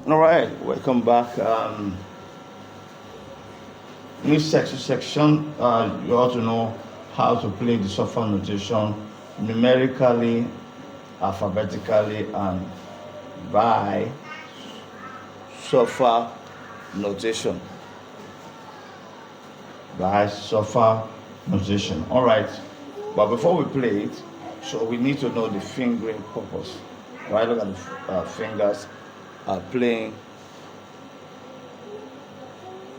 All right, welcome back. New section. You ought to know how to play the software notation numerically, alphabetically, and by software notation. By software notation. All right, but before we play it, so we need to know the fingering purpose. All right, look at the fingers playing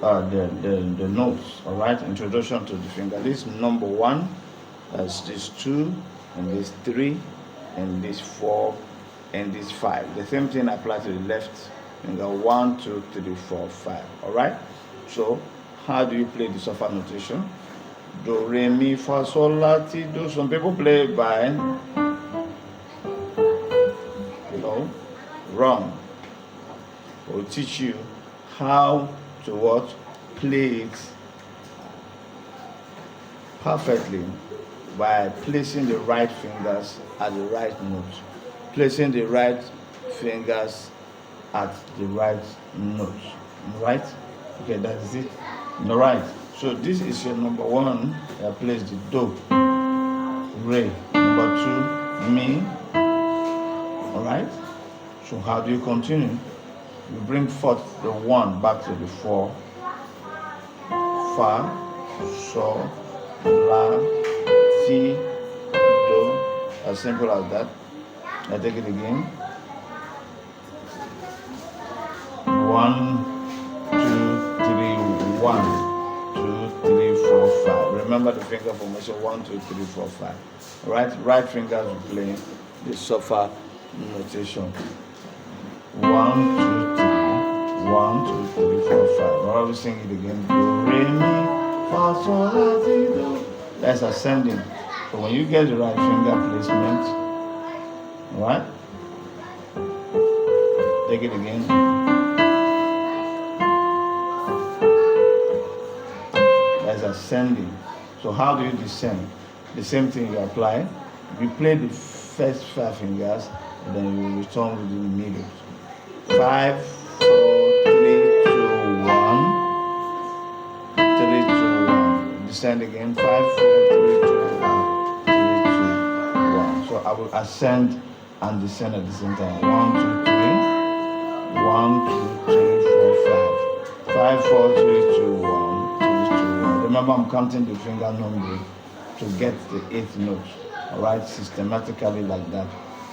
the notes. All right, introduction to the finger. This number one, that's this two, and this three, and this four, and this five. The same thing applies to the left finger. 1, 2, 3, 4, 5. All right. So how do you play the software notation? Do, re, mi, fa, sol, la, ti, do. Some people play by wrong. We'll teach you how to what? Play it perfectly by placing the right fingers at the right note. Placing the right fingers at the right note. Right? Okay, that is it. All right. So this is your number one. Place the do, re. Number two, mi. All right. So how do you continue? You bring forth the 1 back to the 4. Fa, sol, la, ti, do. As simple as that. I take it again. 1, 2, 3, 1, 2, 3, 4, 5. Remember the finger formation. 1, 2, 3, 4, 5. All right. Right fingers will play the software notation. 1, 2, 3. 1, 2, 3, 4, 5. Now we sing it again. Do, re, mi, fa, sol, la, ti, do. That's ascending. So when you get the right finger placement, all right? Take it again. That's ascending. So how do you descend? The same thing you apply. You play the first 5 fingers, and then you return within the middle. 5, 4, 3, 2, 1. 3, 2, 1. Descend again. 5, 4, 3, 2, 1. 3, 2, 1. So I will ascend and descend at the same time. 1, 2, 3. 1, 2, 3, 4, 5. 5, 4, 3, 2, 1. 3, 2, 1. Remember, I'm counting the finger number to get the 8th note. All right, systematically like that.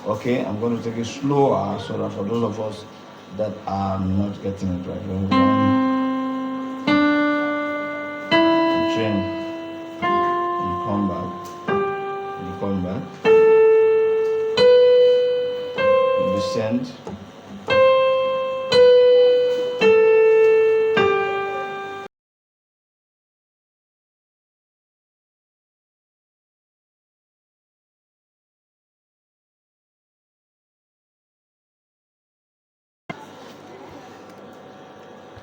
Okay, I'm going to take it slower so that for those of us that are not getting it right, change, you come back, you descend,